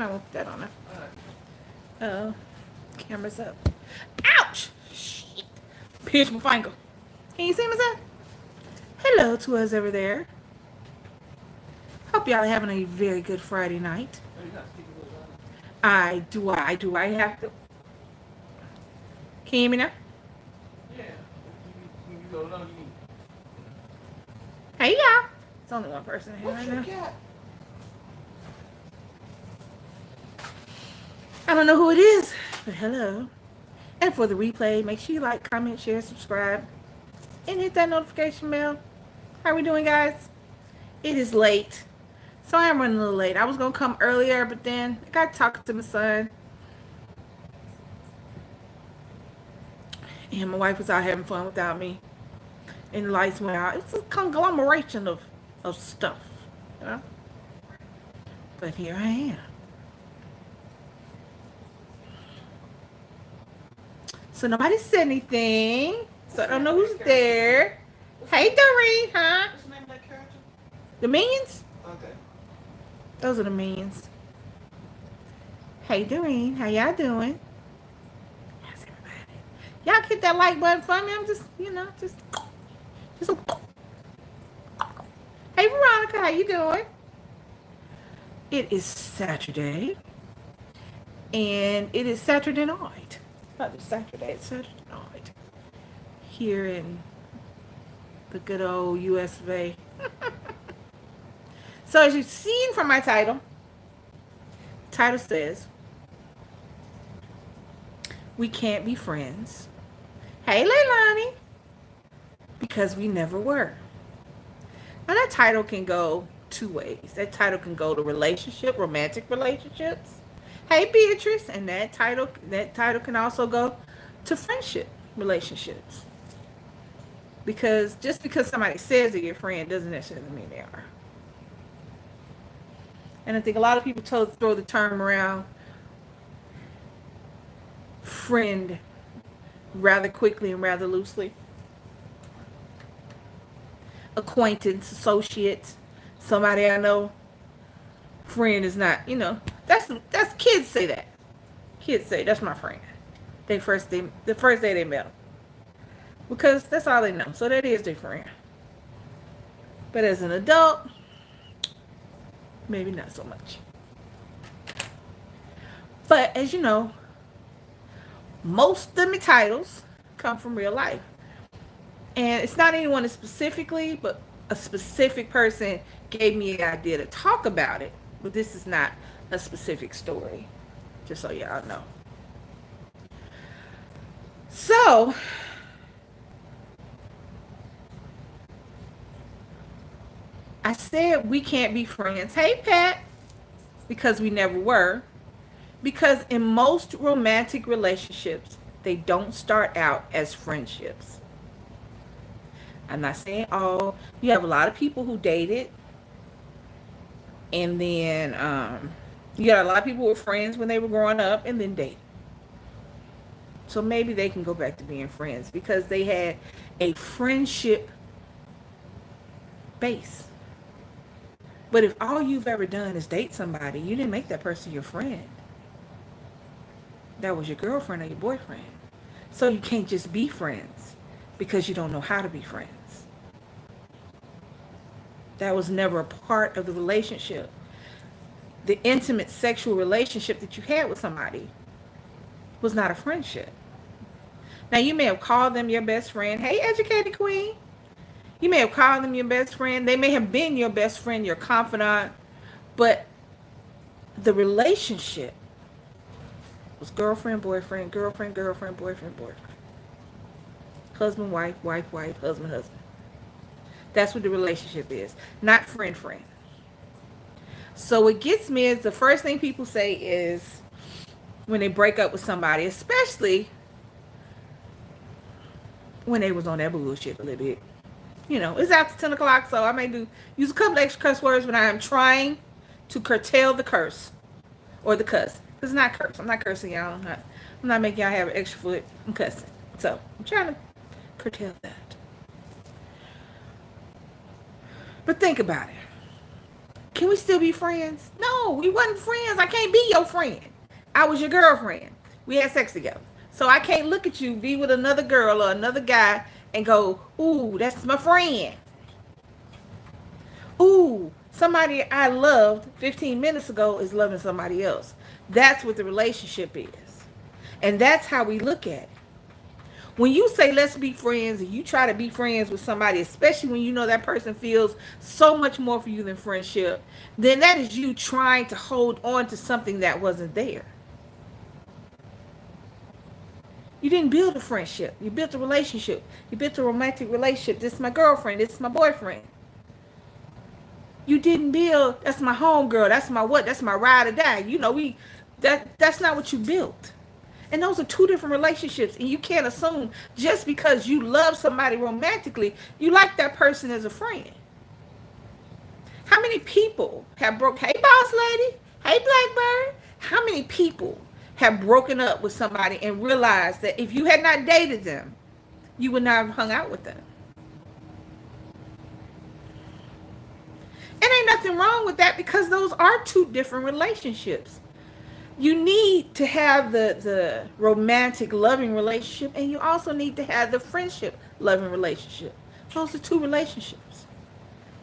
might want to put that on there. Camera's up. Ouch! Shit. Pinch my finger. Can you see me, sir? Hello to us over there. Hope y'all are having a very good Friday night. Do I have to? Can you hear me now? Yeah. Hey y'all. It's only one person here right now. I don't know who it is, but hello. And for the replay, make sure you like, comment, share, subscribe, and hit that notification bell. How are we doing, guys? It is late, so I am running a little late. I was going to come earlier, but then I got talking to my son. And my wife was out having fun without me. And the lights went out. It's a conglomeration of stuff, you know? But here I am. So nobody said anything. So I don't know who's there. Hey, Doreen, huh? What's the name of that character? The Minions? Okay. Those are the Minions. Hey, Doreen, how y'all doing? How's everybody? Y'all hit that like button for me. I'm just, just. Hey, Veronica, how you doing? It is Saturday. And it is Saturday night. Not just Saturday, it's Saturday night. Here in the good old US of A. So as you've seen from my title, the title says, we can't be friends. Hey, Leilani. Because we never were. Now that title can go two ways. That title can go to romantic relationships. Hey, Beatrice. And that title can also go to friendship relationships. Because just because somebody says they're your friend doesn't necessarily mean they are. And I think a lot of people throw the term around friend rather quickly and rather loosely. Acquaintance, associate, somebody I know. Friend is not, that's kids say that. Kids say that's my friend. The first day they met them. Because that's all they know. So that is their friend. But as an adult, maybe not so much. But as you know, most of my titles come from real life. And it's not anyone specifically, but a specific person gave me the idea to talk about it. But this is not a specific story, just so y'all know. So, I said we can't be friends. Hey, Pat, because we never were. Because in most romantic relationships, they don't start out as friendships. I'm not saying all. You have a lot of people who dated. And then you got a lot of people who were friends when they were growing up and then dated. So maybe they can go back to being friends because they had a friendship base. But if all you've ever done is date somebody, you didn't make that person your friend. That was your girlfriend or your boyfriend. So you can't just be friends because you don't know how to be friends. That was never a part of the relationship. The intimate sexual relationship that you had with somebody was not a friendship. Now, you may have called them your best friend. Hey, educated queen. You may have called them your best friend. They may have been your best friend, your confidant. But the relationship was girlfriend, boyfriend, girlfriend, girlfriend, boyfriend, boyfriend. Husband, wife, wife, wife, husband, husband. That's what the relationship is, not friend, friend. So what gets me is the first thing people say is when they break up with somebody, especially when they was on that bullshit a little bit. It's after 10 o'clock, so I may use a couple extra curse words when I am trying to curtail the curse or the cuss. It's not curse. I'm not cursing y'all. I'm not making y'all have an extra foot. I'm cussing. So I'm trying to curtail that. But think about it. can we still be friends? No, we wasn't friends. I can't be your friend. I was your girlfriend. We had sex together. So I can't look at you, be with another girl or another guy, and go, ooh, that's my friend. Ooh, somebody I loved 15 minutes ago is loving somebody else. That's what the relationship is. And that's how we look at it. When you say let's be friends and you try to be friends with somebody, especially when you know that person feels so much more for you than friendship, then that is you trying to hold on to something that wasn't there. You didn't build a friendship. You built a relationship. You built a romantic relationship. This is my girlfriend. This is my boyfriend. You didn't build, that's my homegirl. That's my what? That's my ride or die. You know, that's not what you built. And those are two different relationships. And you can't assume just because you love somebody romantically, you like that person as a friend. How many people have hey boss lady, hey Blackbird, how many people have broken up with somebody and realized that if you had not dated them, you would not have hung out with them? And ain't nothing wrong with that because those are two different relationships. You need to have the romantic loving relationship, and you also need to have the friendship loving relationship. Those are two relationships.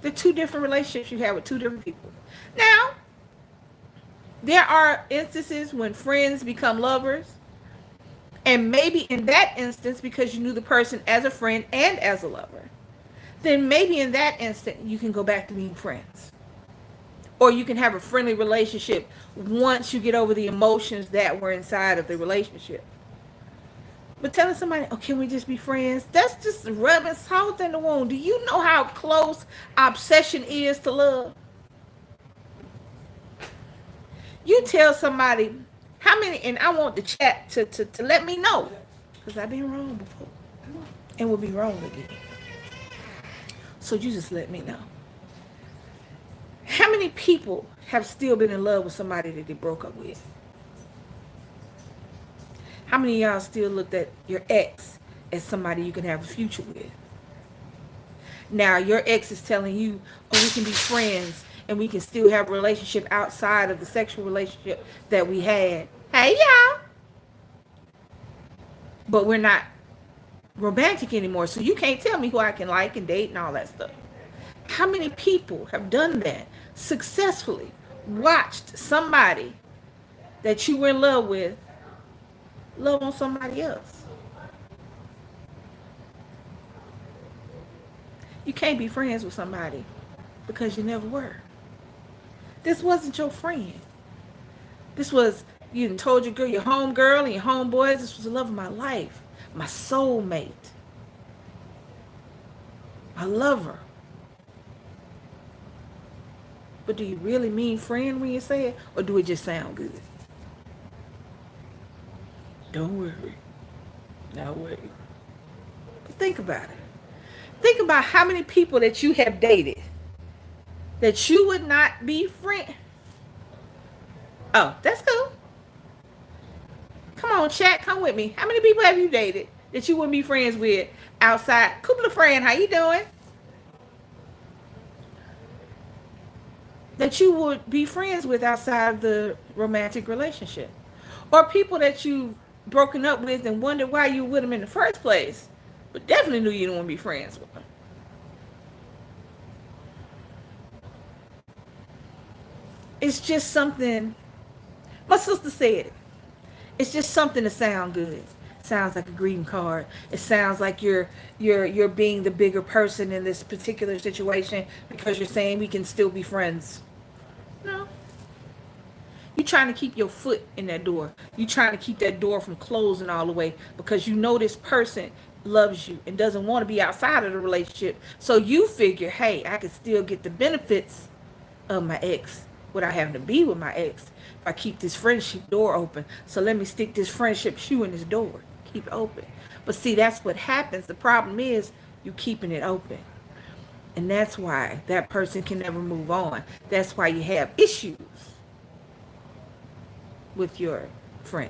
They're two different relationships you have with two different people. Now, there are instances when friends become lovers, and maybe in that instance, because you knew the person as a friend and as a lover, then maybe in that instant you can go back to being friends. Or you can have a friendly relationship once you get over the emotions that were inside of the relationship. But telling somebody, oh, can we just be friends? That's just rubbing salt in the wound. Do you know how close obsession is to love? You tell somebody, how many, and I want the chat to let me know, because I've been wrong before and will be wrong again. So you just let me know. How many people have still been in love with somebody that they broke up with? How many of y'all still looked at your ex as somebody you can have a future with? Now your ex is telling you, oh, we can be friends and we can still have a relationship outside of the sexual relationship that we had. Hey y'all. But we're not romantic anymore, so you can't tell me who I can like and date and all that stuff. How many people have done that successfully? Watched somebody that you were in love with love on somebody else. You can't be friends with somebody because you never were. This wasn't your friend. This was, you told your girl, your home girl and your homeboys, this was the love of my life, my soulmate, my lover. But do you really mean friend when you say it, or do it just sound good? Don't worry. Now wait. But think about it. Think about how many people that you have dated that you would not be friend. Oh, that's cool. Come on, chat, come with me. How many people have you dated that you wouldn't be friends with outside? Couple friend, how you doing? That you would be friends with outside of the romantic relationship. Or people that you've broken up with and wondered why you were with them in the first place, but definitely knew you didn't want to be friends with them. It's just something, my sister said it. It's just something to sound good. Sounds like a greeting card. It sounds like you're being the bigger person in this particular situation because you're saying we can still be friends. No. You're trying to keep your foot in that door. You're trying to keep that door from closing all the way because you know this person loves you and doesn't want to be outside of the relationship. So you figure, hey, I can still get the benefits of my ex without having to be with my ex if I keep this friendship door open. So let me stick this friendship shoe in this door. Keep it open. But see, that's what happens. The problem is you keeping it open. And that's why that person can never move on. That's why you have issues with your friend.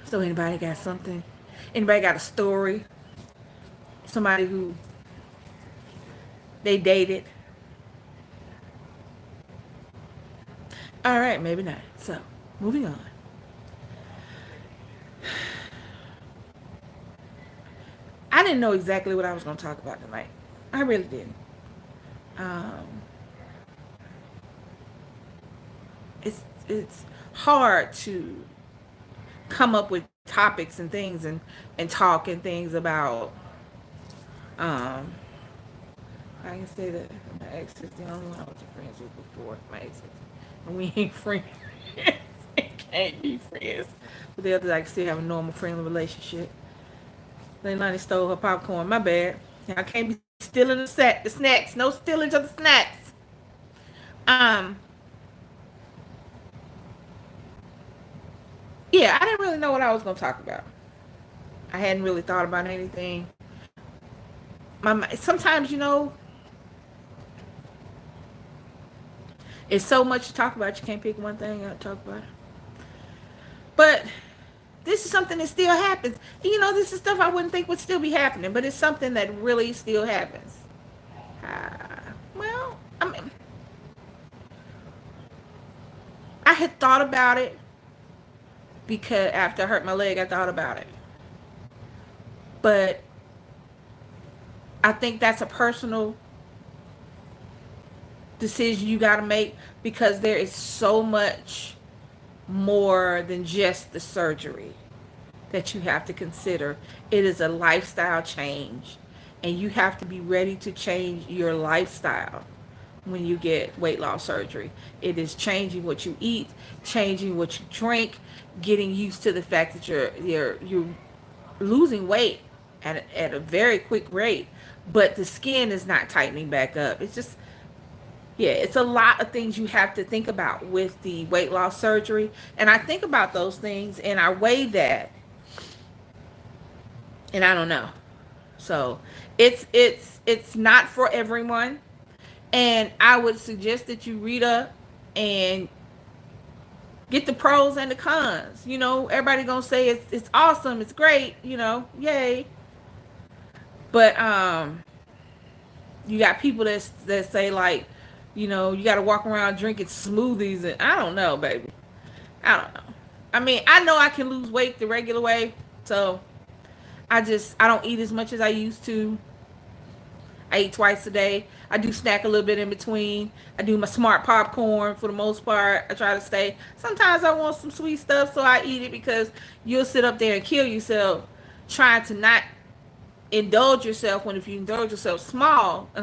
So anybody got something? Anybody got a story? Somebody who They dated. All right, maybe not. So, moving on. I didn't know exactly what I was going to talk about tonight. I really didn't. Um, it's hard to come up with topics and things and talk and things about. Um, I can say that my ex is the only one I was friends with before my ex, and we ain't friends. Can't be friends. But the others, I can still have a normal friendly relationship. Leilani stole her popcorn. My bad. I can't be stealing the snacks. No stealing of the snacks. Um, yeah, I didn't really know what I was gonna talk about. I hadn't really thought about anything. Sometimes, it's so much to talk about. You can't pick one thing out to talk about. But this is something that still happens. This is stuff I wouldn't think would still be happening, but it's something that really still happens. Well, I mean, I had thought about it because after I hurt my leg, I thought about it. But I think that's a personal decision you got to make because there is so much more than just the surgery that you have to consider. It is a lifestyle change, and you have to be ready to change your lifestyle when you get weight loss surgery. It is changing what you eat, changing what you drink, getting used to the fact that you're losing weight at a very quick rate, but the skin is not tightening back up. It's just, yeah, it's a lot of things you have to think about with the weight loss surgery. And I think about those things and I weigh that, and I don't know. So it's not for everyone. And I would suggest that you read up and get the pros and the cons. Everybody gonna say it's awesome, it's great, yay. But you got people that say like, you got to walk around drinking smoothies, and I don't know, baby. I don't know. I mean, I know I can lose weight the regular way, so I don't eat as much as I used to. I eat twice a day. I do snack a little bit in between. I do my smart popcorn for the most part. I try to stay. Sometimes I want some sweet stuff, so I eat it because you'll sit up there and kill yourself trying to not indulge yourself when if you indulge yourself on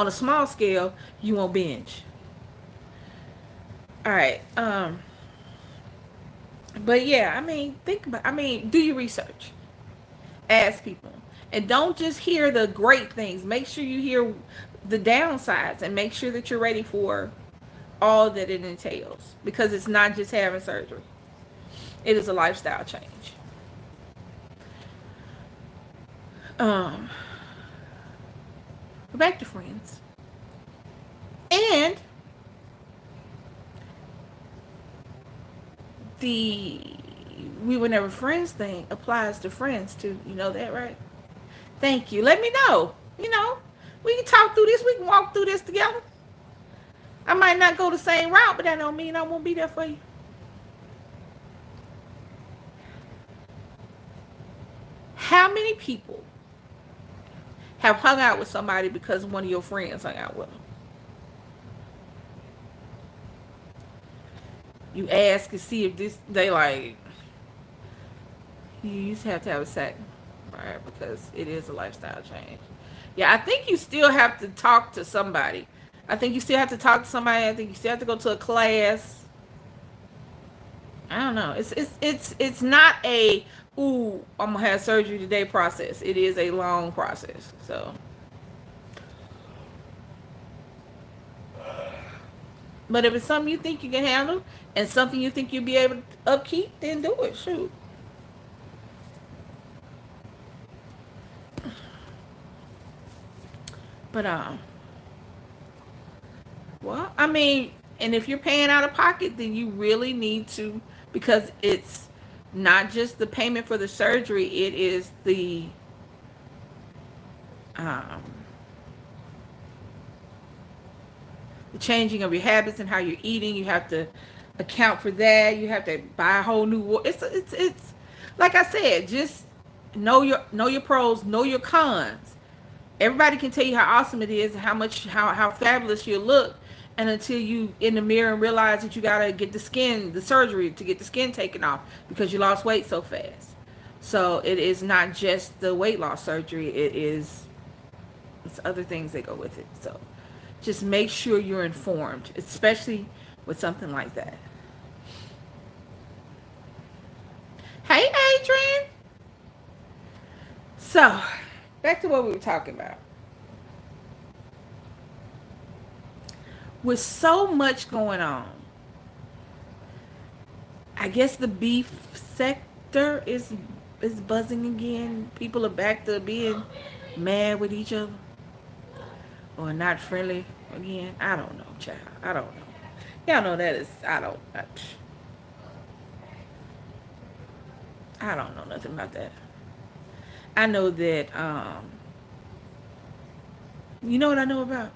a small scale, you won't binge. All right. But yeah, do your research. Ask people. And don't just hear the great things. Make sure you hear the downsides and make sure that you're ready for all that it entails. Because it's not just having surgery. It is a lifestyle change. Back to friends. And the we were never friends thing applies to friends too. You know that, right? Thank you. Let me know. We can talk through this. We can walk through this together. I might not go the same route, but that don't mean I won't be there for you. How many people have hung out with somebody because one of your friends hung out with them? You ask and see if they like, you used to have a second, right? Because it is a lifestyle change. Yeah, I think you still have to talk to somebody. I think you still have to talk to somebody. I think you still have to go to a class. I don't know. It's not a, ooh, I'm gonna have surgery today process. It is a long process. So, but if it's something you think you can handle and something you think you'll be able to upkeep, then do it. Shoot. But well, I mean, and if you're paying out of pocket, then you really need to, because it's not just the payment for the surgery, it is the um the changing of your habits and how you're eating. You have to account for that. You have to buy a whole new. It's like I said, just know your pros, know your cons. Everybody can tell you how awesome it is and how fabulous you look, and until you in the mirror and realize that you gotta get the surgery to get the skin taken off because you lost weight so fast. So it is not just the weight loss surgery, it's other things that go with it. So just make sure you're informed, especially with something like that. Hey, Adrian. So back to what we were talking about. With so much going on, I guess the beef sector is buzzing again. People are back to being mad with each other or not friendly again. I don't know, child. I don't know. Y'all know that is I don't know nothing about that. I know that you know what I know about?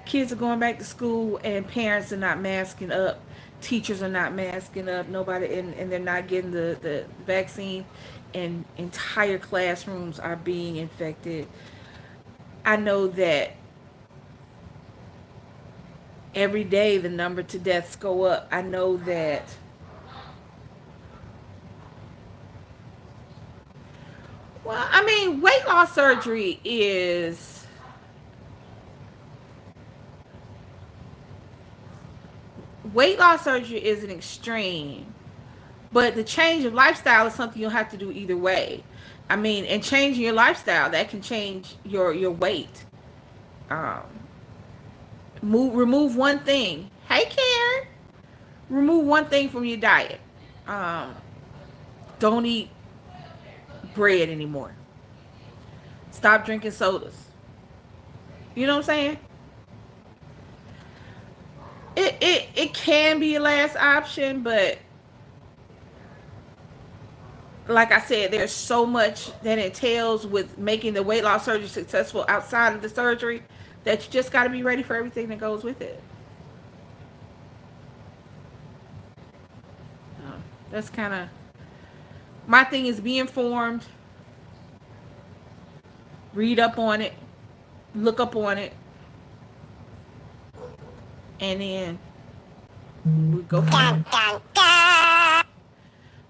Kids are going back to school and parents are not masking up. Teachers are not masking up. Nobody and they're not getting the vaccine, and entire classrooms are being infected. I know that every day the number to deaths go up. I know that well, I mean, weight loss surgery is an extreme, but the change of lifestyle is something you'll have to do either way. I mean, and changing your lifestyle that can change your weight. Um, remove one thing. Hey, Karen, remove one thing from your diet. Um, don't eat bread anymore. Stop drinking sodas. You know what I'm saying? It can be a last option, but like I said, there's so much that entails with making the weight loss surgery successful outside of the surgery that you just got to be ready for everything that goes with it. That's kind of my thing is be informed, read up on it, look up on it, and then we go from there.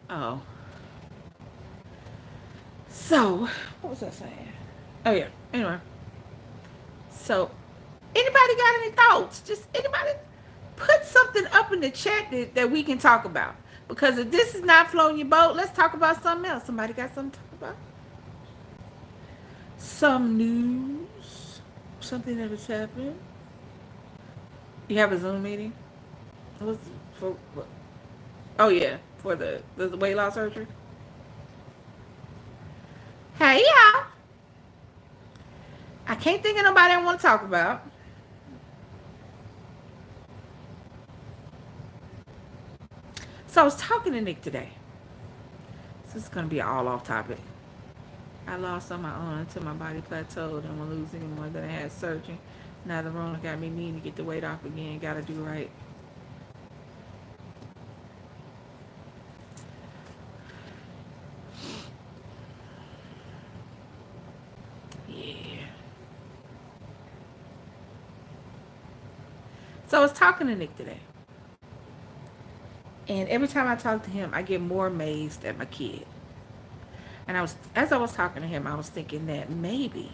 Oh, so what was I saying? Oh yeah. Anyway, so anybody got any thoughts? Just anybody put something up in the chat that we can talk about. Because if this is not floating your boat, let's talk about something else. Somebody got something to talk about? Some news, something that has happened. You have a Zoom meeting? What's for? What? Oh yeah, for the weight loss surgery. Hey y'all, I can't think of nobody I want to talk about. So I was talking to Nick today. This is gonna be all off topic. I lost on my own until my body plateaued and won't lose any more than I had surgery. Now the Rona got me needing to get the weight off again. Gotta do right. Yeah. So I was talking to Nick today. And every time I talk to him, I get more amazed at my kid. And as I was talking to him, I was thinking that maybe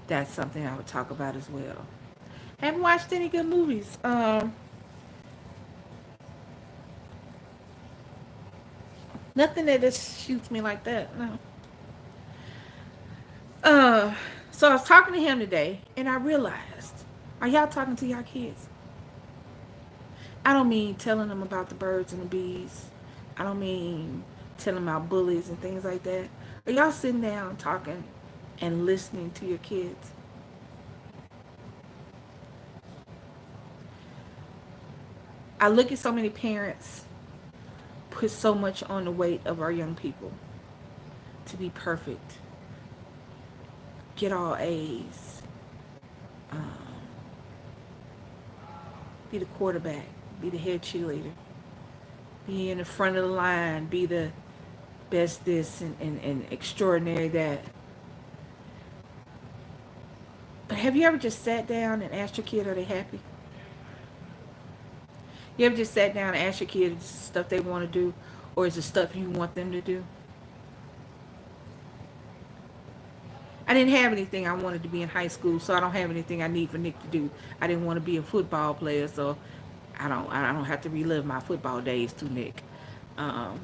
that's something I would talk about as well. Haven't watched any good movies. Nothing that just shoots me like that. No. Uh, so I was talking to him today, and I realized, are y'all talking to y'all kids? I don't mean telling them about the birds and the bees. I don't mean telling them about bullies and things like that. Are y'all sitting down talking and listening to your kids? I look at so many parents put so much on the weight of our young people to be perfect, get all A's, um, be the quarterback, be the head cheerleader, be in the front of the line, be the best this and extraordinary that. But have you ever just sat down and asked your kid, are they happy? You ever just sat down and asked your kid stuff they want to do, or is it stuff you want them to do? I didn't have anything I wanted to be in high school, so I don't have anything I need for Nick to do. I didn't want to be a football player, so I don't have to relive my football days to Nick. Um,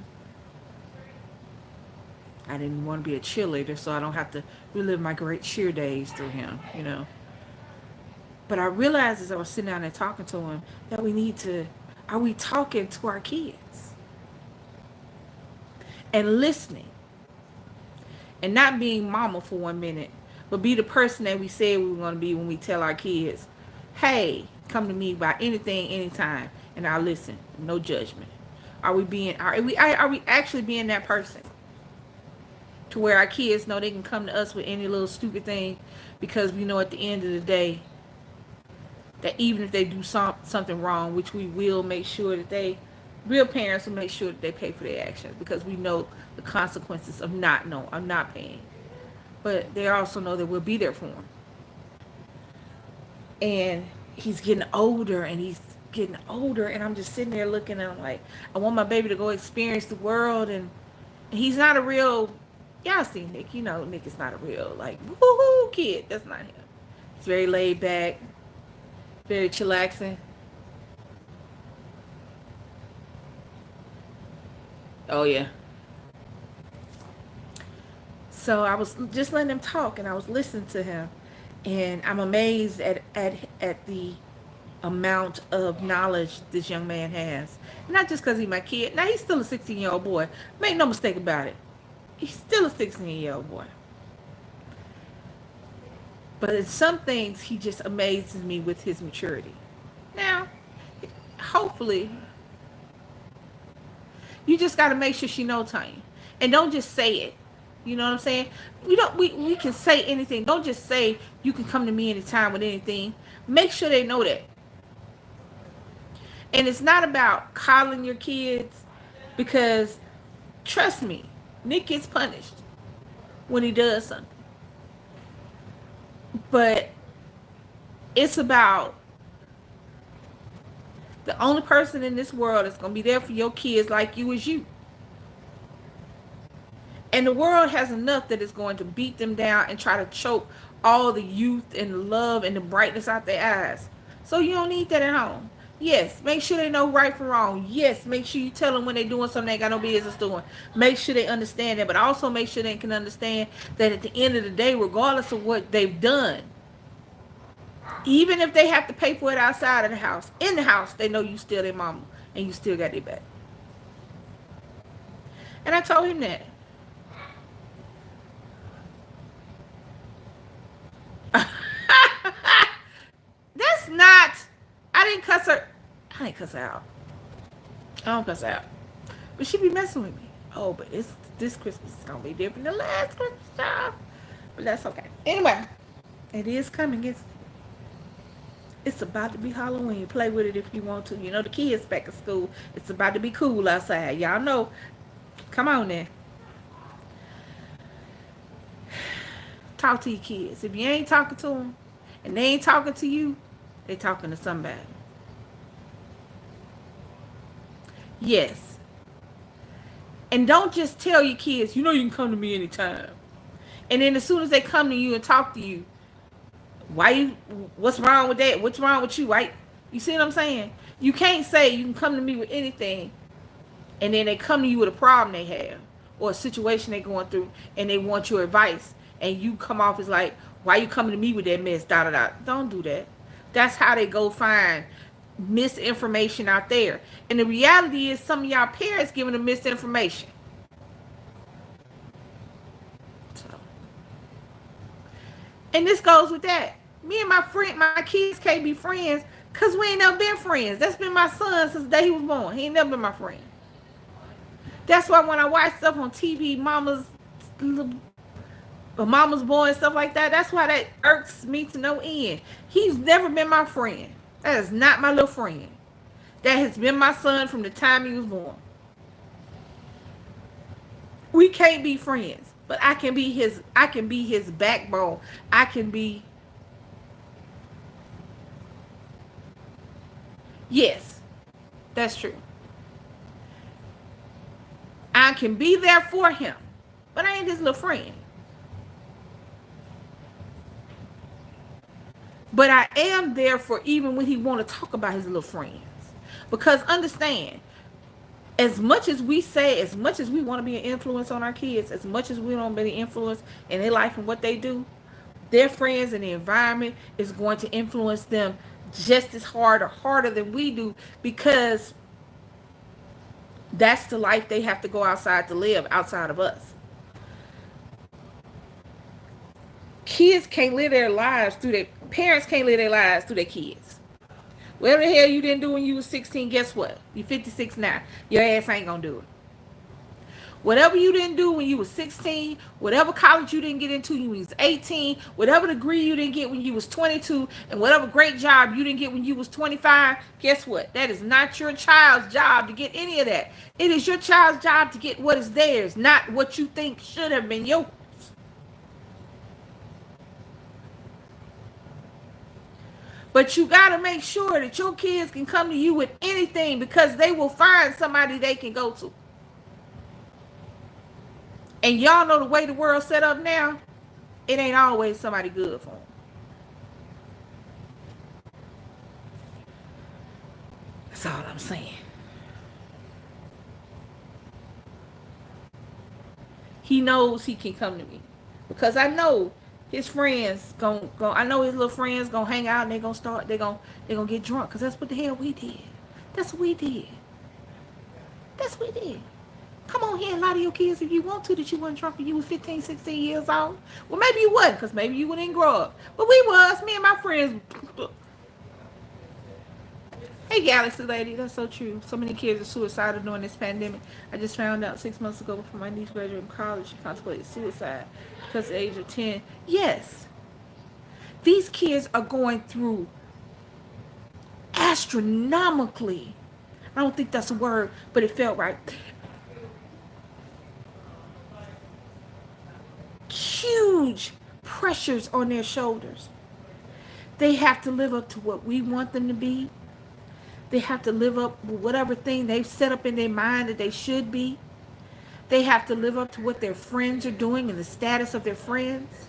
I didn't want to be a cheerleader, so I don't have to relive my great cheer days through him. But I realized as I was sitting down and talking to him that are we talking to our kids? And listening. And not being mama for 1 minute, but be the person that we said we were going to be when we tell our kids, hey, come to me about anything, anytime, and I'll listen. No judgment. Are we actually being that person? To where our kids know they can come to us with any little stupid thing, because we know at the end of the day that even if they do something wrong, which we will make sure that real parents will make sure that they pay for their actions, because we know the consequences of I'm not paying. But they also know that we'll be there for them. And he's getting older, and I'm just sitting there looking, and I'm like, I want my baby to go experience the world. And he's not a real, y'all see Nick, Nick is not a real, like, woohoo kid. That's not him. He's very laid back, very chillaxing. Oh, yeah. So I was just letting him talk, and I was listening to him. And I'm amazed at the amount of knowledge this young man has. Not just because he's my kid. Now, he's still a 16-year-old boy. Make no mistake about it. He's still a 16-year-old boy. But in some things, he just amazes me with his maturity. Now, hopefully, you just got to make sure she knows, Tanya. And don't just say it. You know what I'm saying? We can say anything. Don't just say you can come to me anytime with anything. Make sure they know that. And it's not about coddling your kids, because trust me, Nick gets punished when he does something. But it's about the only person in this world that's going to be there for your kids like you is you. And the world has enough that is going to beat them down and try to choke all the youth and the love and the brightness out their eyes. So you don't need that at home. Yes, make sure they know right from wrong. Yes, make sure you tell them when they're doing something they got no business doing. Make sure they understand that, but also make sure they can understand that at the end of the day, regardless of what they've done, even if they have to pay for it outside of the house, in the house, they know you still their mama and you still got their back. And I told him that. That's not, I didn't cuss her out. I don't cuss her out. But she be messing with me. Oh, but this Christmas is going to be different than last Christmas, child. But that's okay. Anyway, it is coming. It's about to be Halloween. Play with it if you want to. The kids back at school. It's about to be cool outside. Y'all know. Come on now. Talk to your kids. If you ain't talking to them and they ain't talking to you, they talking to somebody. Yes. And don't just tell your kids, you can come to me anytime. And then as soon as they come to you and talk to you, what's wrong with that? What's wrong with you? Right? You see what I'm saying? You can't say you can come to me with anything, and then they come to you with a problem they have or a situation they're going through, and they want your advice, and you come off as like, why you coming to me with that mess? Don't do that. That's how they go find misinformation out there. And the reality is some of y'all parents giving them misinformation. So, and this goes with that. Me and my kids can't be friends because we ain't never been friends. That's been my son since the day he was born. He ain't never been my friend. That's why when I watch stuff on TV, Mama's Boy and stuff like that, that's why that irks me to no end. He's never been my friend. That is not my little friend. That has been my son from the time he was born. We can't be friends, but I can be his backbone. I can be, yes, that's true. I can be there for him, but I ain't his little friend. But I am there for even when he want to talk about his little friends. Because understand, as much as we say, as much as we want to be an influence on our kids, as much as we want to be an influence in their life and what they do, their friends and the environment is going to influence them just as hard or harder than we do, because that's the life they have to go outside to live outside of us. Kids can't live their lives through their parents, can't live their lives through their kids. Whatever the hell you didn't do when you was 16, guess what? You 56 now. Your ass ain't gonna do it. Whatever you didn't do when you was 16, whatever college you didn't get into when you was 18, whatever degree you didn't get when you was 22, and whatever great job you didn't get when you was 25, guess what? That is not your child's job to get any of that. It is your child's job to get what is theirs, not what you think should have been yours. But you got to make sure that your kids can come to you with anything, because they will find somebody they can go to. And y'all know the way the world's set up now, it ain't always somebody good for them. That's all I'm saying. He knows he can come to me, because I know his friends I know his little friends gonna hang out, and they gonna get drunk, because that's what the hell we did. That's what we did. That's what we did. Come on here and lie to your kids if you want to that you wasn't drunk when you was 15, 16 years old. Well, maybe you wasn't, because maybe you didn't grow up. But we was, me and my friends. Hey, Galaxy Lady, that's so true. So many kids are suicidal during this pandemic. I just found out 6 months ago before my niece graduated from college, she contemplated suicide because at the age of 10. Yes, these kids are going through astronomically. I don't think that's a word, but it felt right. Huge pressures on their shoulders. They have to live up to what we want them to be. They have to live up with whatever thing they've set up in their mind that they should be. They have to live up to what their friends are doing and the status of their friends.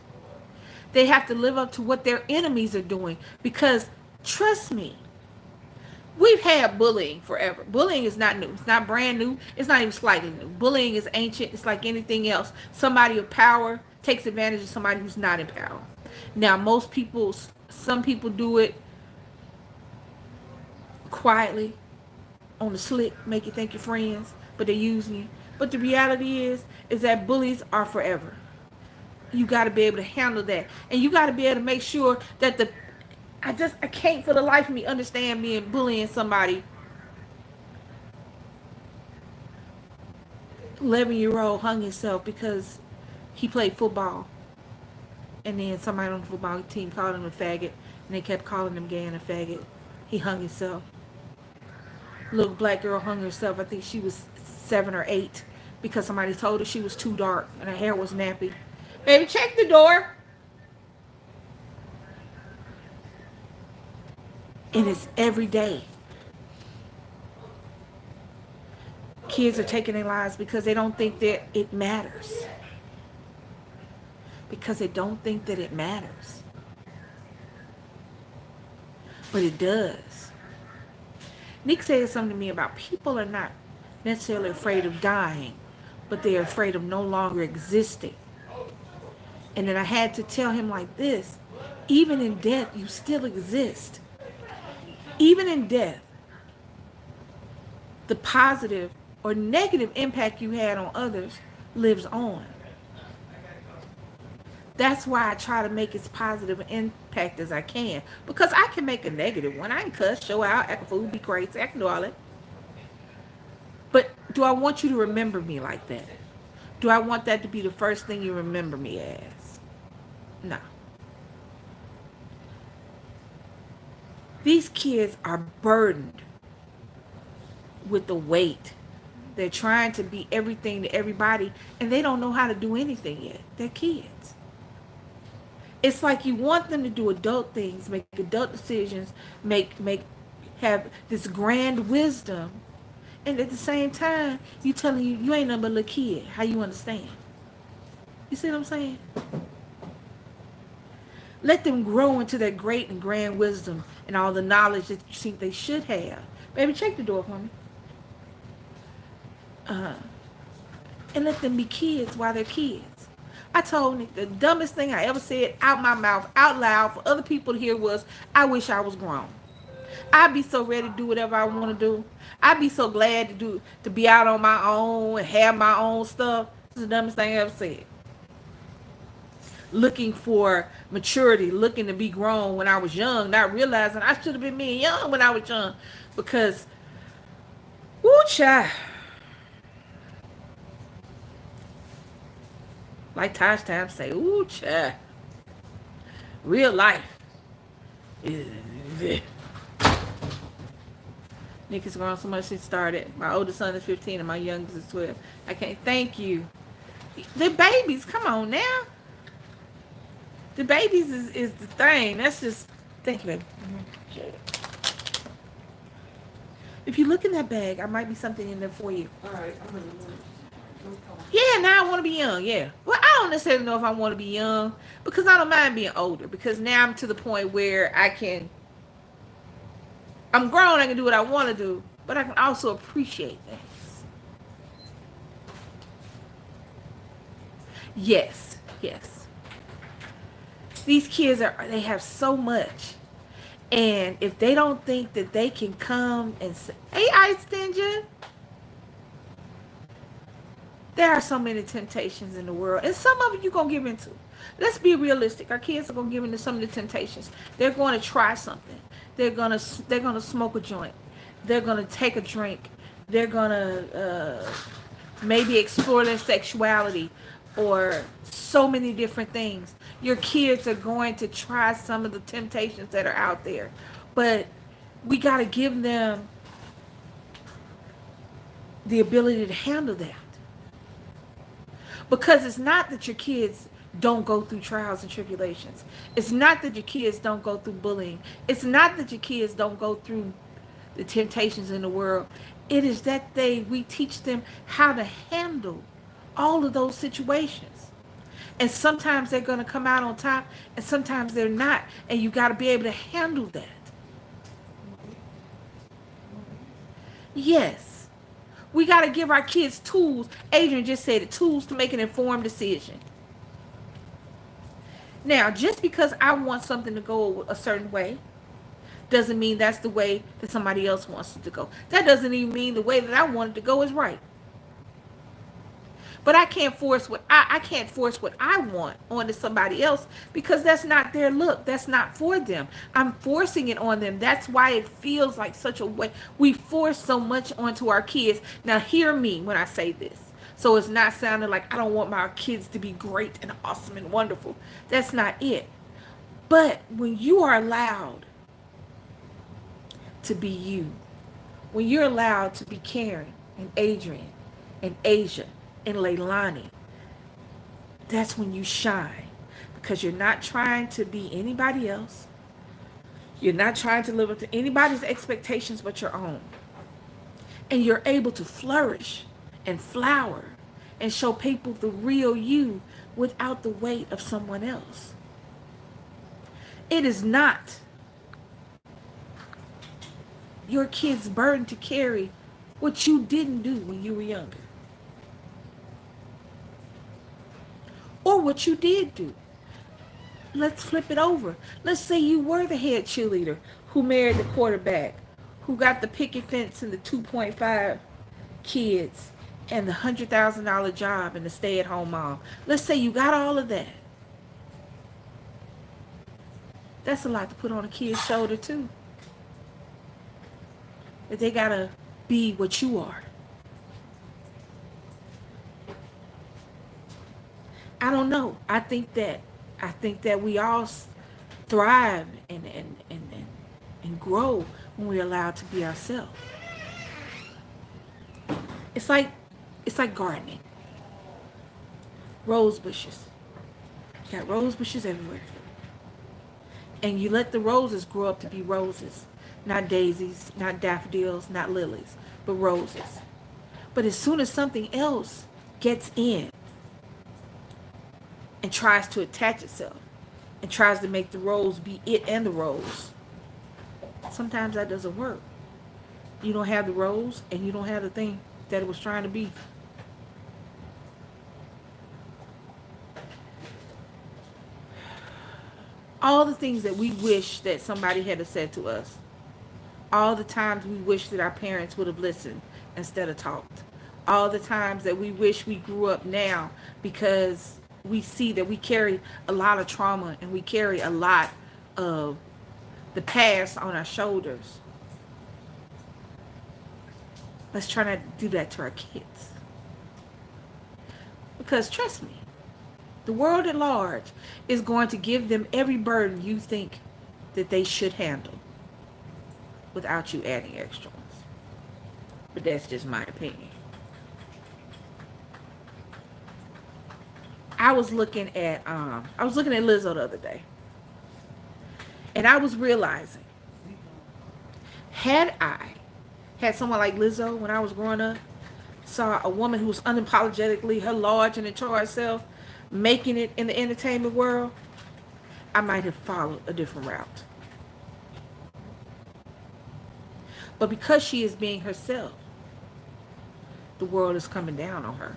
They have to live up to what their enemies are doing. Because, trust me, we've had bullying forever. Bullying is not new. It's not brand new. It's not even slightly new. Bullying is ancient. It's like anything else. Somebody of power takes advantage of somebody who's not in power. Now, some people do it quietly, on the slick, make you think you're friends, but they're using you. But the reality is that bullies are forever. You got to be able to handle that. And you got to be able to make sure that I can't for the life of me understand being bullying somebody. 11-year-old hung himself because he played football. And then somebody on the football team called him a faggot. And they kept calling him gay and a faggot. He hung himself. Little black girl hung herself. I think she was 7 or 8 because somebody told her she was too dark and her hair was nappy. Baby, check the door. And it's every day. Kids are taking their lives because they don't think that it matters. Because they don't think that it matters. But it does. Nick said something to me about people are not necessarily afraid of dying, but they're afraid of no longer existing. And then I had to tell him like this: even in death, you still exist. Even in death, the positive or negative impact you had on others lives on. That's why I try to make as positive an impact as I can. Because I can make a negative one. I can cuss, show out, act a fool, be crazy. I can do all that. But do I want you to remember me like that? Do I want that to be the first thing you remember me as? No. These kids are burdened with the weight. They're trying to be everything to everybody, and they don't know how to do anything yet. They're kids. It's like you want them to do adult things, make adult decisions, make have this grand wisdom, and at the same time, you telling you ain't nothing but a little kid. How you understand? You see what I'm saying? Let them grow into that great and grand wisdom and all the knowledge that you think they should have. Baby, check the door for me. Uh, and let them be kids while they're kids. I told Nick the dumbest thing I ever said out my mouth, out loud for other people to hear was, I wish I was grown. I'd be so ready to do whatever I want to do. I'd be so glad to be out on my own and have my own stuff. This is the dumbest thing I ever said. Looking for maturity, looking to be grown when I was young, not realizing I should have been me young when I was young. Because, woo child, like Tosh Time say, ooh child, real life is Nick grown so much since started. My oldest son is 15 and my youngest is 12. I can't thank you. The babies, come on now. The babies is the thing. That's just, thank you, baby. If you look in that bag, I might be something in there for you. All right, I'm ready. Yeah, now I want to be young, yeah. Well, I don't necessarily know if I want to be young because I don't mind being older because now I'm to the point where I'm grown, I can do what I want to do, but I can also appreciate things. Yes, yes. These kids they have so much. And if they don't think that they can come and say, hey, Ice Ninja, there are so many temptations in the world. And some of it you're going to give into. Let's be realistic. Our kids are going to give into some of the temptations. They're going to try something. They're going to smoke a joint. They're going to take a drink. They're going to maybe explore their sexuality or so many different things. Your kids are going to try some of the temptations that are out there. But we got to give them the ability to handle that. Because it's not that your kids don't go through trials and tribulations. It's not that your kids don't go through bullying. It's not that your kids don't go through the temptations in the world. It is that we teach them how to handle all of those situations. And sometimes they're going to come out on top and sometimes they're not. And you got to be able to handle that. Yes. We got to give our kids tools. Adrian just said it, tools to make an informed decision. Now, just because I want something to go a certain way doesn't mean that's the way that somebody else wants it to go. That doesn't even mean the way that I want it to go is right. But I can't force what I want onto somebody else because that's not their look. That's not for them. I'm forcing it on them. That's why it feels like such a way. We force so much onto our kids. Now hear me when I say this. So it's not sounding like I don't want my kids to be great and awesome and wonderful. That's not it. But when you are allowed to be you, when you're allowed to be Karen and Adrian and Asia and Leilani, that's when you shine because you're not trying to be anybody else. You're not trying to live up to anybody's expectations but your own. And you're able to flourish and flower and show people the real you without the weight of someone else. It is not your kid's burden to carry what you didn't do when you were younger. Or what you did do. Let's flip it over. Let's say you were the head cheerleader who married the quarterback, who got the picket fence and the 2.5 kids and the $100,000 job and the stay-at-home mom. Let's say you got all of that. That's a lot to put on a kid's shoulder too. That they gotta be what you are. I don't know. I think that we all thrive and grow when we're allowed to be ourselves. It's like gardening. Rose bushes. You got rose bushes everywhere. And you let the roses grow up to be roses. Not daisies, not daffodils, not lilies, but roses. But as soon as something else gets in and tries to attach itself and tries to make the rose be it and the rose, sometimes that doesn't work. You don't have the rose and you don't have the thing that it was trying to be. All the things that we wish that somebody had said to us. All the times we wish that our parents would have listened instead of talked. All the times that we wish we grew up now, because we see that we carry a lot of trauma and we carry a lot of the past on our shoulders. Let's try not to do that to our kids. Because trust me, the world at large is going to give them every burden you think that they should handle without you adding extra ones. But that's just my opinion. I was looking at Lizzo the other day. And I was realizing, had I had someone like Lizzo when I was growing up, saw a woman who was unapologetically her large and in charge self, making it in the entertainment world, I might have followed a different route. But because she is being herself, the world is coming down on her.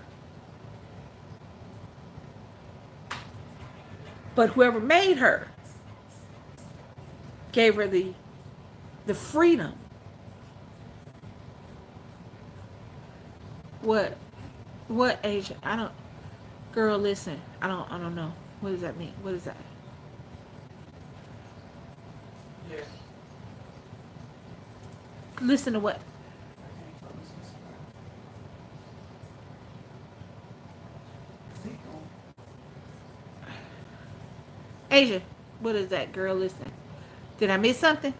But whoever made her gave her the freedom. What Asia? Girl, listen. I don't know. What does that mean? What is that? Yeah. Listen to what? Asia, what is that? Girl, listen. Did I miss something?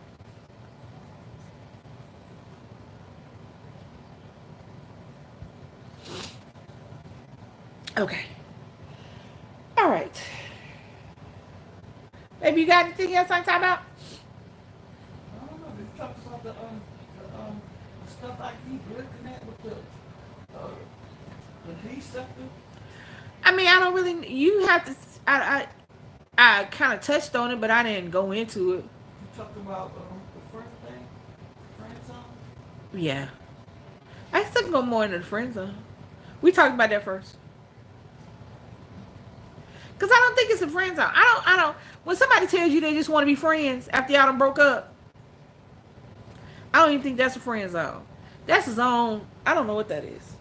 Okay. All right. Baby, you got anything else I can talk about? I don't know. They talked about the stuff I keep looking at with the peace sector. I mean, I don't really. You have to. I kind of touched on it, but I didn't go into it. You talked about the friend thing, friend zone. Yeah. I still go more into the friend zone. We talked about that first. Because I don't think it's a friend zone. I don't. When somebody tells you they just want to be friends after y'all done broke up, I don't even think that's a friend zone. That's a zone. I don't know what that is.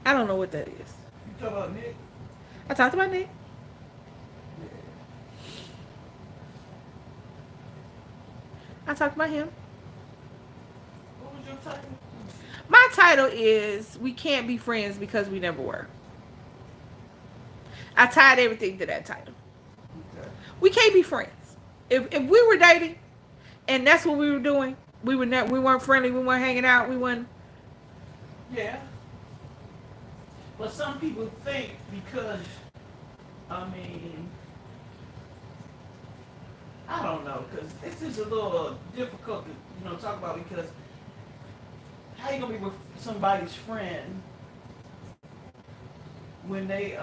I don't know what that is. You talk about Nick? I talked about Nick. Yeah. I talked about him. What was your title? My title is We Can't Be Friends Because We Never Were. I tied everything to that title. Okay. We can't be friends. If we were dating and that's what we were doing, we weren't friendly, we weren't hanging out, we weren't. Yeah. But some people think because, I mean, I don't know, because it's just a little difficult to, talk about, because how you gonna be with somebody's friend when they,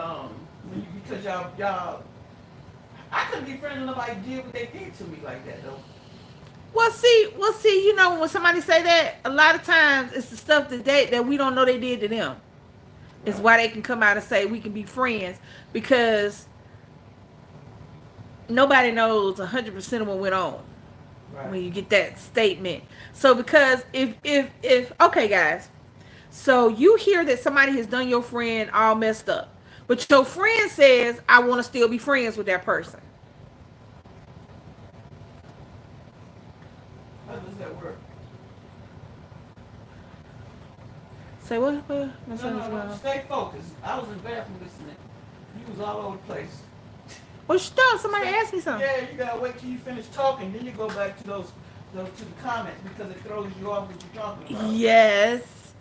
because y'all, I couldn't be friends with nobody did what they did to me like that, though. Well, see, when somebody say that, a lot of times it's the stuff that we don't know they did to them. It's why they can come out and say we can be friends, because nobody knows 100% of what went on when you get that statement. So because if okay guys, so you hear that somebody has done your friend all messed up, but your friend says I want to still be friends with that person. How does that work? Say what? No, stay focused. I was in the bathroom listening. You was all over the place. Well, stop. Somebody asked me something. Yeah, you gotta wait till you finish talking, then you go back to those to the comments because it throws you off what you're talking about. Yes,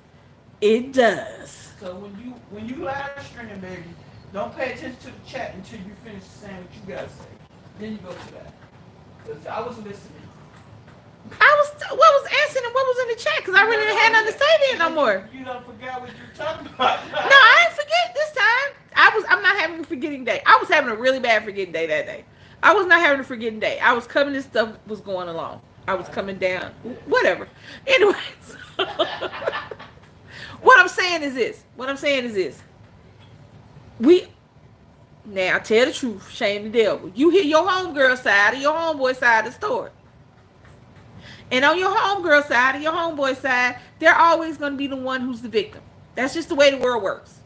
it does. So when you live streaming, baby, don't pay attention to the chat until you finish saying what you gotta say. Then you go to that. Cause I was listening. What was answering and what was in the chat? Because I really didn't have nothing to say then no more. You don't forget what you're talking about. No, I didn't forget this time. I'm not having a forgetting day. I was having a really bad forgetting day that day. I was not having a forgetting day. I was coming, this stuff was going along. I was coming down. Whatever. Anyways. What I'm saying is this. We now tell the truth, shame the devil. You hear your homegirl side or your homeboy side of the story. And on your homegirl side or your homeboy side, they're always going to be the one who's the victim. That's just the way the world works.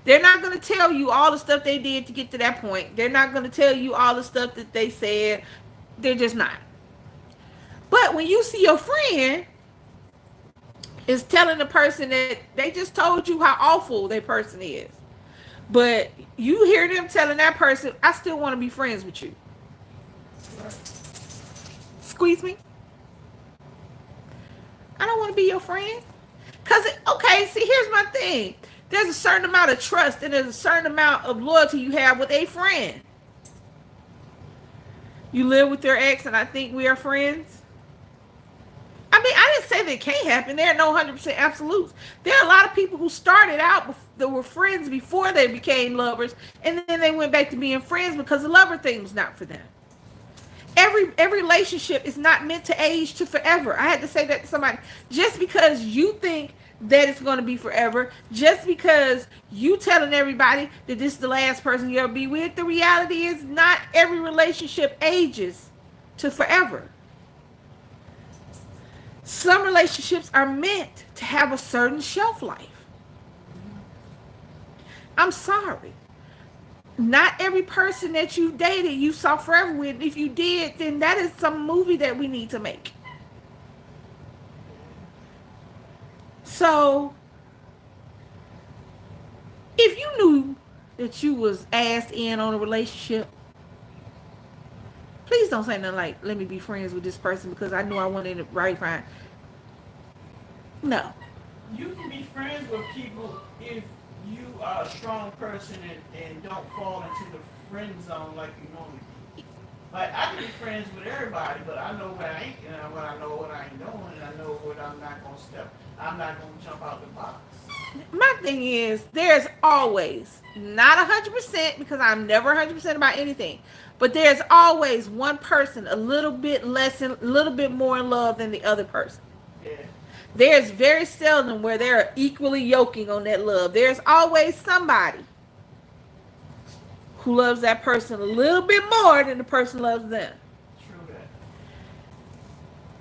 They're not going to tell you all the stuff they did to get to that point. They're not going to tell you all the stuff that they said. They're just not. But when you see your friend is telling the person that they just told you how awful that person is, but you hear them telling that person, I still want to be friends with you. Squeeze me. I don't want to be your friend. Because, okay, see, here's my thing. There's a certain amount of trust and there's a certain amount of loyalty you have with a friend. You live with your ex and I think we are friends. I mean, I didn't say that it can't happen. There are no 100% absolutes. There are a lot of people who started out that were friends before they became lovers, and then they went back to being friends because the lover thing was not for them. Every relationship is not meant to age to forever. I had to say that to somebody. Just because you think that it's going to be forever, just because you telling everybody that this is the last person you'll be with, the reality is not every relationship ages to forever. Some relationships are meant to have a certain shelf life. I'm sorry. Not every person that you dated you saw forever with. If you did, then that is some movie that we need to make. So, if you knew that you was asked in on a relationship, please don't say nothing like, let me be friends with this person because I knew I wanted it right fine. No. You can be friends with people if you are a strong person and don't fall into the friend zone like you normally do. Like I can be friends with everybody, but I know what I ain't, what I know what I ain't doing, and I know what I'm not gonna step. I'm not gonna jump out the box. My thing is, there's always, not 100%, because I'm never 100% about anything, but there's always one person a little bit less, a little bit more in love than the other person. Yeah. There's very seldom where they're equally yoking on that love. There's always somebody who loves that person a little bit more than the person loves them. True that.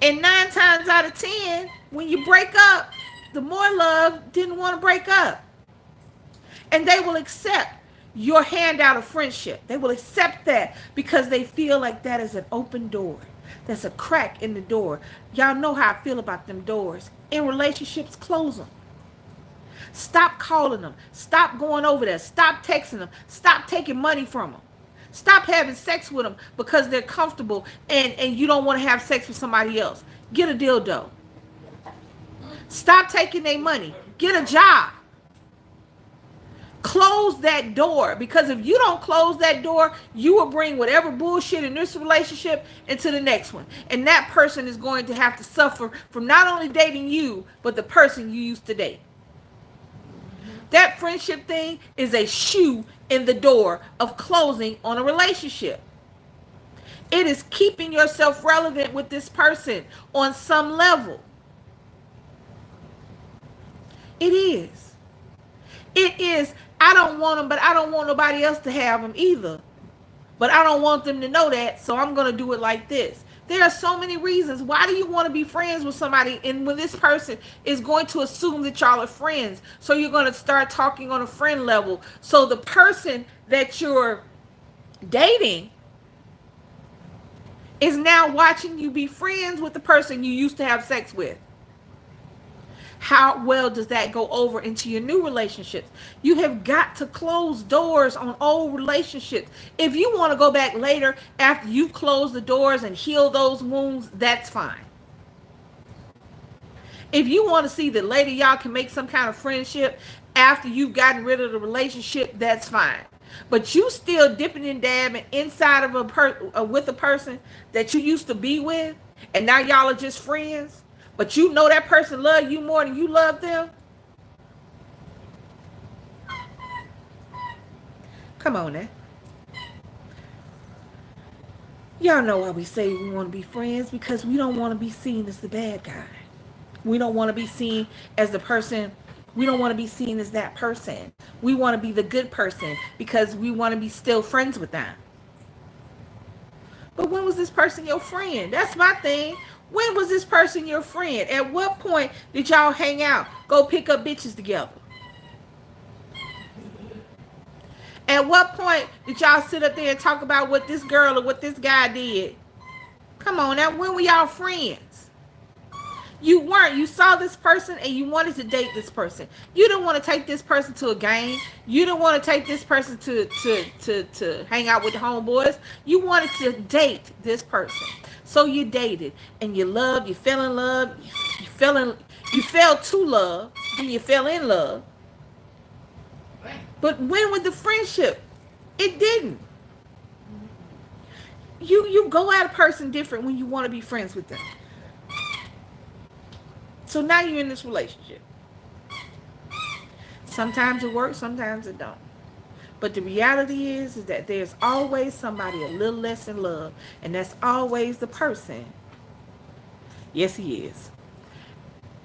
And 9 times out of 10, when you break up, the more love didn't want to break up. And they will accept your handout of friendship. They will accept that because they feel like that is an open door. That's a crack in the door. Y'all know how I feel about them doors. In relationships, close them. Stop calling them. Stop going over there. Stop texting them. Stop taking money from them. Stop having sex with them because they're comfortable and you don't want to have sex with somebody else. Get a dildo. Stop taking their money. Get a job. Close that door, because if you don't close that door, you will bring whatever bullshit in this relationship into the next one. And that person is going to have to suffer from not only dating you, but the person you used to date. That friendship thing is a shoe in the door of closing on a relationship. It is keeping yourself relevant with this person on some level. It is. It is. I don't want them, but I don't want nobody else to have them either. But I don't want them to know that, so I'm going to do it like this. There are so many reasons. Why do you want to be friends with somebody? And when this person is going to assume that y'all are friends, so you're going to start talking on a friend level. So the person that you're dating is now watching you be friends with the person you used to have sex with. How well does that go over into your new relationships? You have got to close doors on old relationships. If you want to go back later after you close the doors and heal those wounds, that's fine. If you want to see that later y'all can make some kind of friendship after you've gotten rid of the relationship, that's fine. But you still dipping and dabbing inside of with a person that you used to be with, and now y'all are just friends. But you know that person love you more than you love them. Come on now. Y'all know why we say we want to be friends, because we don't want to be seen as the bad guy. We don't want to be seen as the person. We don't want to be seen as that person. We want to be the good person because we want to be still friends with them. But when was this person your friend? That's my thing. When was this person your friend? At what point did y'all hang out? Go pick up bitches together? At what point did y'all sit up there and talk about what this girl or what this guy did? Come on now, when were y'all friends? You weren't. You saw this person and you wanted to date this person. You didn't want to take this person to a game. You didn't want to take this person to hang out with the homeboys. You wanted to date this person. So you dated and you loved, you fell in love, you fell to love, then you fell in love. But when was the friendship? It didn't. You go at a person different when you want to be friends with them. So now you're in this relationship. Sometimes it works, sometimes it don't. But the reality is that there's always somebody a little less in love. And that's always the person. Yes, he is.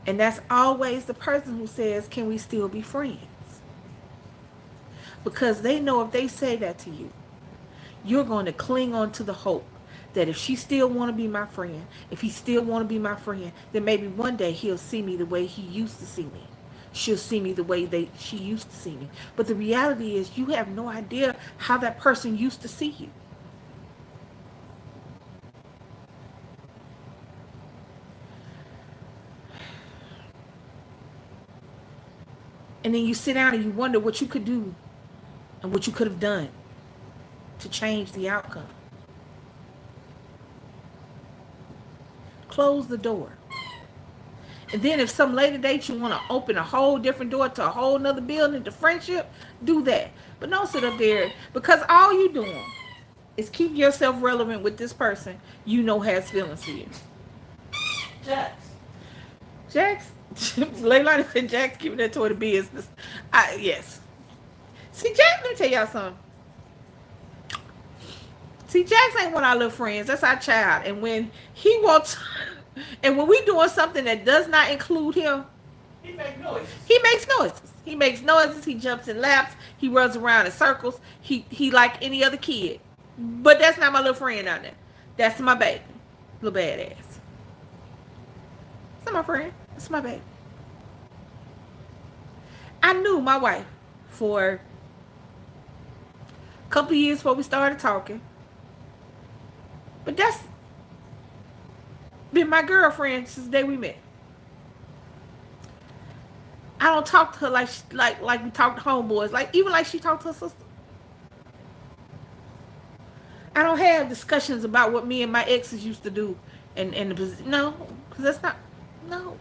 And that's always the person who says, can we still be friends? Because they know if they say that to you, you're going to cling on to the hope that if she still want to be my friend, if he still want to be my friend, then maybe one day he'll see me the way he used to see me. She'll see me the way she used to see me. But the reality is you have no idea how that person used to see you. And then you sit down and you wonder what you could do and what you could have done to change the outcome. Close the door. And then if some later date you want to open a whole different door to a whole nother building to friendship, do that. But don't sit up there, because all you doing is keep yourself relevant with this person you know has feelings for you. Jax? Leilani said Jax giving that toy to business. Yes. See, Jax, let me tell y'all something. See, Jax ain't one of our little friends. That's our child. And when he wants, and when we doing something that does not include him, he makes noises. He makes noises. He makes noises. He jumps in laps. He runs around in circles. He like any other kid. But that's not my little friend out there. That's my baby. Little badass. It's not my friend. It's my baby. I knew my wife for a couple of years before we started talking. But that's been my girlfriend since the day we met. I don't talk to her like we talk to homeboys. Even like she talked to her sister. I don't have discussions about what me and my exes used to do and the position. No, because that's not. No.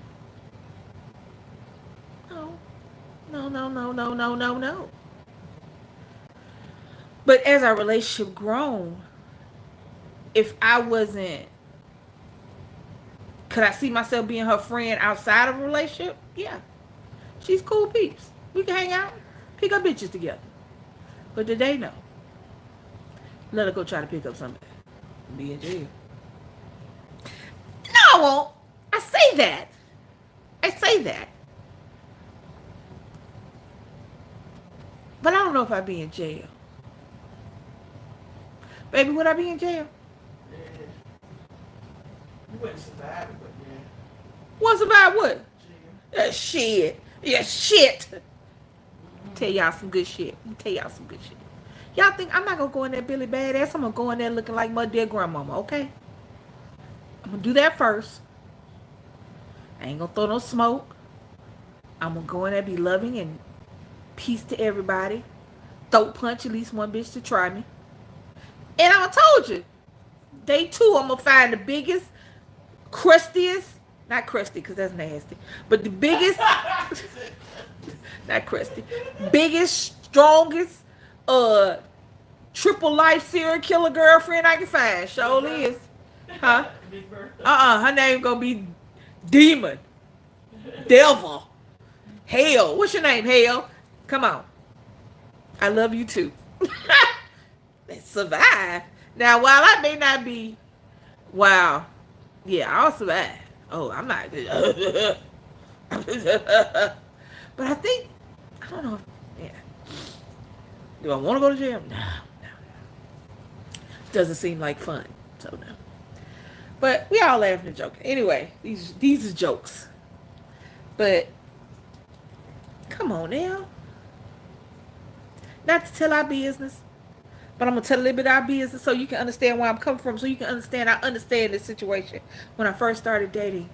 No. But as our relationship grown, if I wasn't, could I see myself being her friend outside of a relationship? Yeah. She's cool peeps. We can hang out, pick up bitches together. But today, no. Let her go try to pick up somebody. Be in jail. No, I won't. I say that. But I don't know if I'd be in jail. Baby, would I be in jail? Yeah. You wouldn't survive it, but yeah. Wouldn't survive what? Jail. Shit. Yeah, shit. Tell y'all some good shit. Y'all think I'm not going to go in there Billy Badass? I'm going to go in there looking like my dear grandmama, okay? I'm going to do that first. I ain't going to throw no smoke. I'm gonna go in there, be loving and peace to everybody. Throat punch at least one bitch to try me. And I told you, day 2, I'm gonna find the biggest, crustiest, not crusty because that's nasty, but the biggest, not crusty, biggest, strongest, triple life serial killer girlfriend I can find. Surely is. Huh? Her name gonna be Demon. Devil. Hell. What's your name, Hell? Come on. I love you too. Let's survive. Now, while I may not be, wow, yeah, I'll survive. Oh, I'm not. But I think, I don't know. Yeah. Do I want to go to jail? No. Doesn't seem like fun. So, no. But we all laughing and joking. Anyway, these are jokes. But come on now. Not to tell our business, but I'm going to tell a little bit of our business so you can understand where I'm coming from, so you can understand I understand this situation. When I first started dating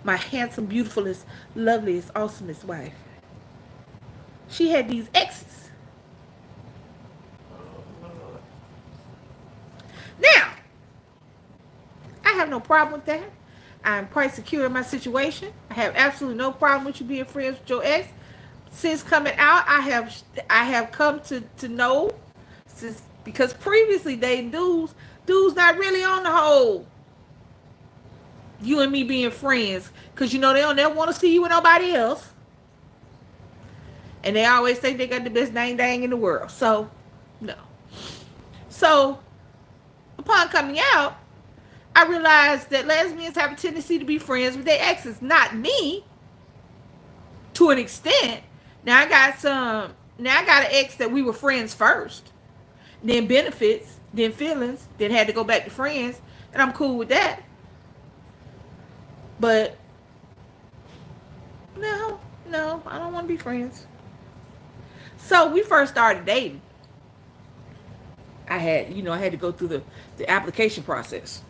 my handsome, beautifulest, loveliest, awesomest wife, she had these exes. Now, I have no problem with that. I'm quite secure in my situation. I have absolutely no problem with you being friends with your ex. Since coming out, I have come to know, since, because previously dating dudes not really on the whole you and me being friends, because you know they don't never want to see you with nobody else, and they always think they got the best dang in the world. So no. So upon coming out, I realized that lesbians have a tendency to be friends with their exes. Not me, to an extent. Now I got an ex that we were friends first, then benefits, then feelings, then had to go back to friends, and I'm cool with that. But no, I don't want to be friends. So we first started dating. I had to go through the application process.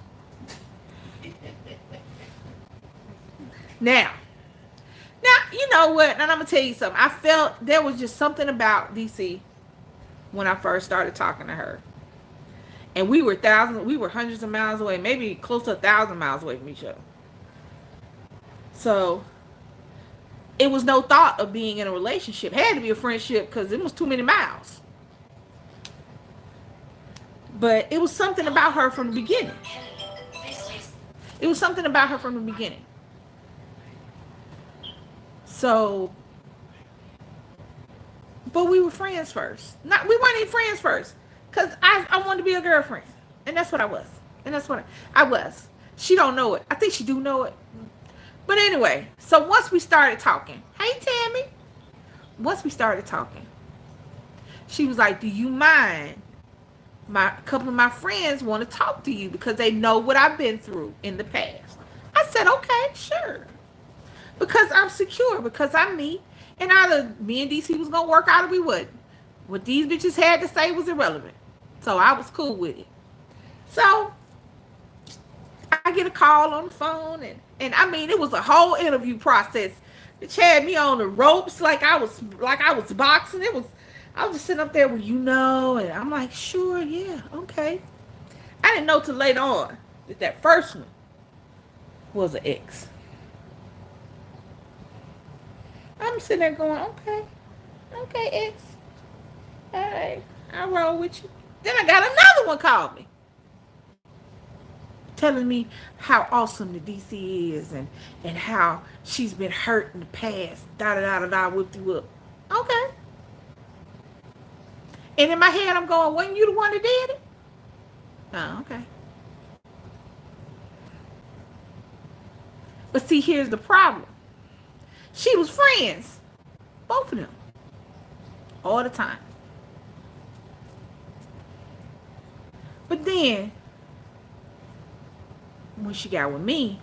Now, you know what? And I'm going to tell you something. I felt there was just something about DC when I first started talking to her. And we were hundreds of miles away, maybe close to 1,000 miles away from each other. So, it was no thought of being in a relationship. It had to be a friendship because it was too many miles. But it was something about her from the beginning. So, but we were friends first. We weren't even friends first. Because I wanted to be a girlfriend. And that's what I was. And that's what I was. She don't know it. I think she do know it. But anyway, so once we started talking. Hey, Tammy. Once we started talking, she was like, do you mind? A couple of my friends want to talk to you because they know what I've been through in the past. I said, okay, sure. Because I'm secure. Because I'm me. And either me and DC was going to work out or we wouldn't. What these bitches had to say was irrelevant. So I was cool with it. So I get a call on the phone. And I mean, it was a whole interview process. It had me on the ropes like I was boxing. I was just sitting up there with and I'm like, sure, yeah, okay. I didn't know till later on that first one was an ex. I'm sitting there going, okay, ex. All right, I'll roll with you. Then I got another one call me, telling me how awesome the DC is and how she's been hurt in the past. Whoop de whoop. Okay. And in my head, I'm going, wasn't you the one that did it? Oh, okay. But see, here's the problem. She was friends. Both of them. All the time. But then, when she got with me,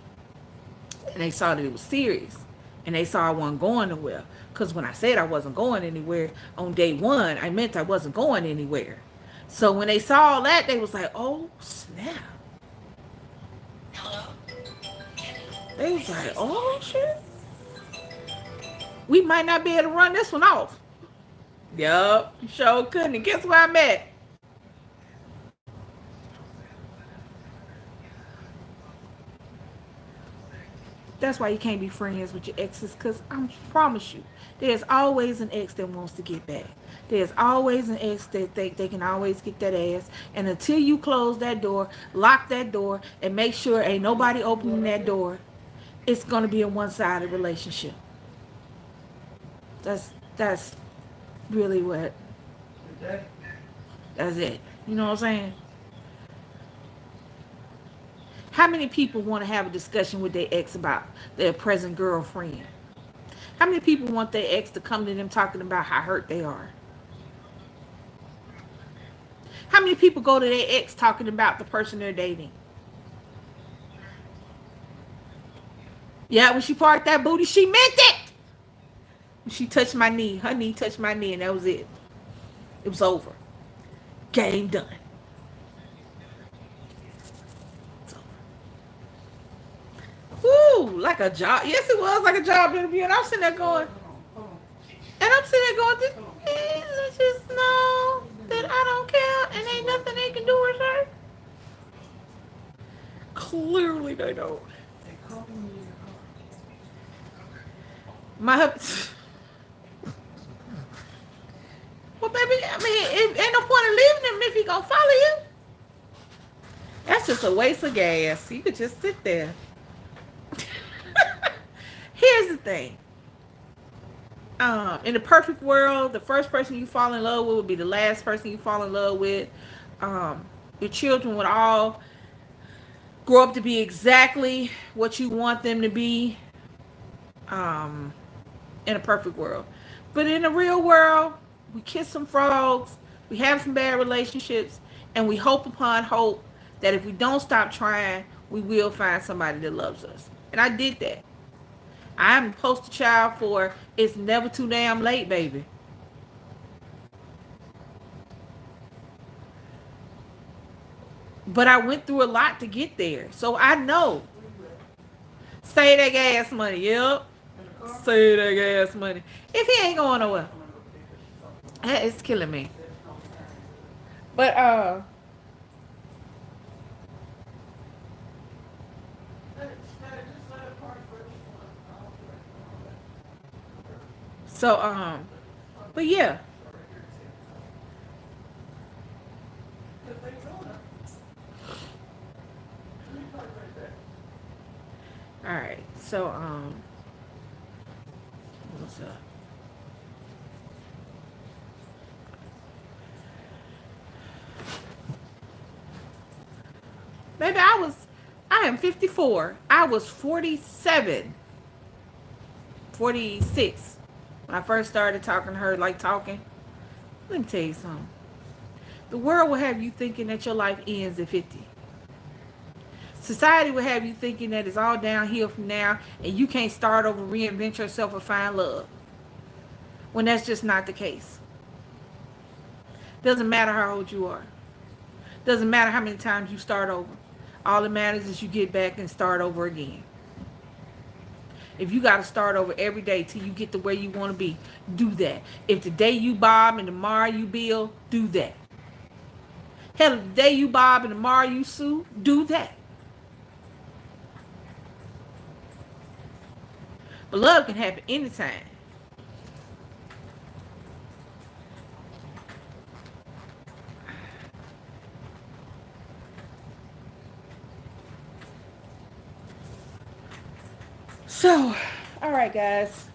and they saw that it was serious, and they saw I wasn't going nowhere, because when I said I wasn't going anywhere on day one, I meant I wasn't going anywhere. So when they saw all that, they was like, oh, snap. They was like, oh, shit. We might not be able to run this one off. Yup, sure couldn't. And guess where I'm at? That's why you can't be friends with your exes, because I promise you, there's always an ex that wants to get back. There's always an ex that think they can always get that ass. And until you close that door, lock that door, and make sure ain't nobody opening that door, it's going to be a one-sided relationship. That's really what, that's it. You know what I'm saying? How many people want to have a discussion with their ex about their present girlfriend? How many people want their ex to come to them talking about how hurt they are? How many people go to their ex talking about the person they're dating? Yeah, when she parked that booty, she meant it. When she touched my knee, her knee touched my knee, and that was it. It was over. Game done. Woo, like a job. Yes, it was like a job interview. And I'm sitting there going, let's just know that I don't care and ain't nothing they can do with her. Clearly they don't. My husband. Well, baby, I mean, it ain't no point in leaving him if he gonna follow you. That's just a waste of gas. You could just sit there. Here's the thing. In the perfect world, the first person you fall in love with would be the last person you fall in love with. Your children would all grow up to be exactly what you want them to be. In a perfect world. But in the real world, we kiss some frogs, we have some bad relationships, and we hope upon hope that if we don't stop trying, we will find somebody that loves us. And I did that. I'm the poster child for it's never too damn late, baby. But I went through a lot to get there. So I know. Save that gas money, yep. Save that gas money. If he ain't going nowhere. It's killing me. But so but yeah. All right. So what's up? Baby, I am 54. I was 47, 46 when I first started talking to her, like talking. Let me tell you something. The world will have you thinking that your life ends at 50. Society will have you thinking that it's all downhill from now and you can't start over, reinvent yourself, or find love. When that's just not the case. Doesn't matter how old you are. Doesn't matter how many times you start over. All that matters is you get back and start over again. If you got to start over every day till you get to where you want to be, do that. If today you bob and tomorrow you bill, do that. Hell, if the day you bob and tomorrow you sue, do that. But love can happen anytime. So, all right, guys.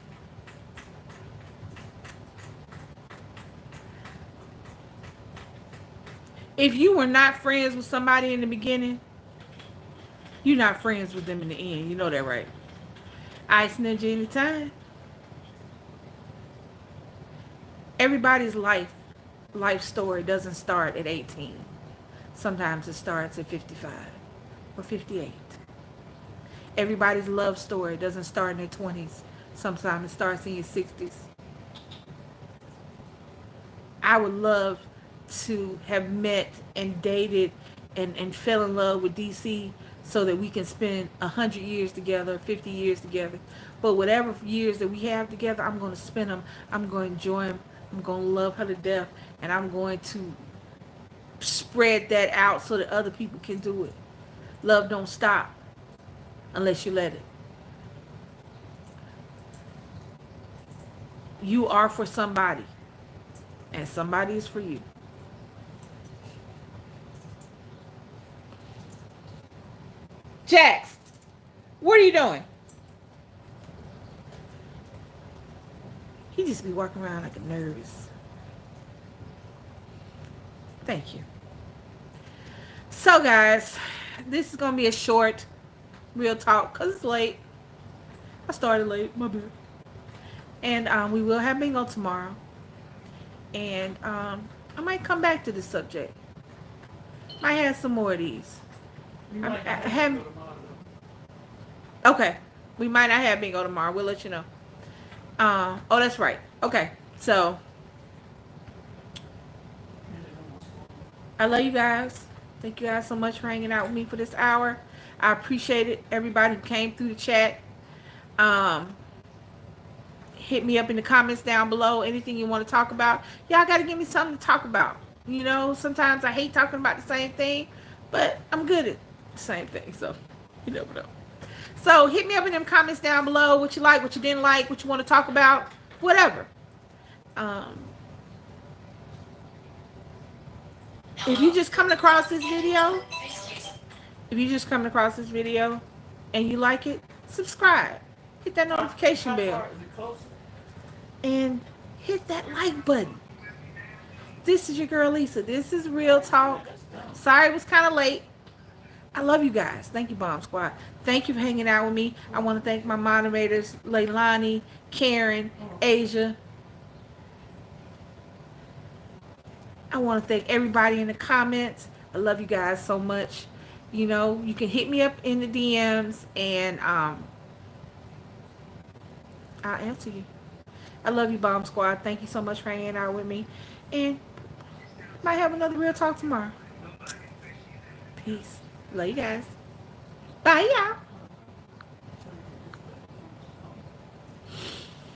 If you were not friends with somebody in the beginning, you're not friends with them in the end. You know that, right? Ice Ninja anytime. Everybody's life story doesn't start at 18. Sometimes it starts at 55 or 58. Everybody's love story doesn't start in their 20s. Sometimes it starts in your 60s. I would love to have met and dated and fell in love with DC so that we can spend 100 years together, 50 years together. But whatever years that we have together, I'm going to spend them. I'm going to enjoy them. I'm going to love her to death. And I'm going to spread that out so that other people can do it. Love don't stop unless you let it. You are for somebody, and somebody is for you. Jax, what are you doing? He just be walking around like a nervous. Thank you. So guys, this is gonna be a short real talk because it's late. I started late, my bad. And we will have bingo tomorrow. And I might come back to this subject. Might have some more of these. Okay. We might not have bingo tomorrow. We'll let you know. Oh, that's right. Okay. So I love you guys. Thank you guys so much for hanging out with me for this hour. I appreciate it. Everybody who came through the chat. Hit me up in the comments down below. Anything you want to talk about. Y'all got to give me something to talk about. You know, sometimes I hate talking about the same thing, but I'm good at the same thing. So, you never know. So, hit me up in them comments down below. What you like, what you didn't like, what you want to talk about. Whatever. If you just coming across this video, and you like it, subscribe. Hit that notification bell. And hit that like button. This is your girl Lisa. This is Real Talk. Sorry it was kind of late. I love you guys. Thank you, Bomb Squad. Thank you for hanging out with me. I want to thank my moderators, Leilani, Karen, Asia. I want to thank everybody in the comments. I love you guys so much. You know, you can hit me up in the DMs and I'll answer you. I love you, Bomb Squad. Thank you so much for hanging out with me. And might have another Real Talk tomorrow. Peace. Love you guys. Bye, y'all.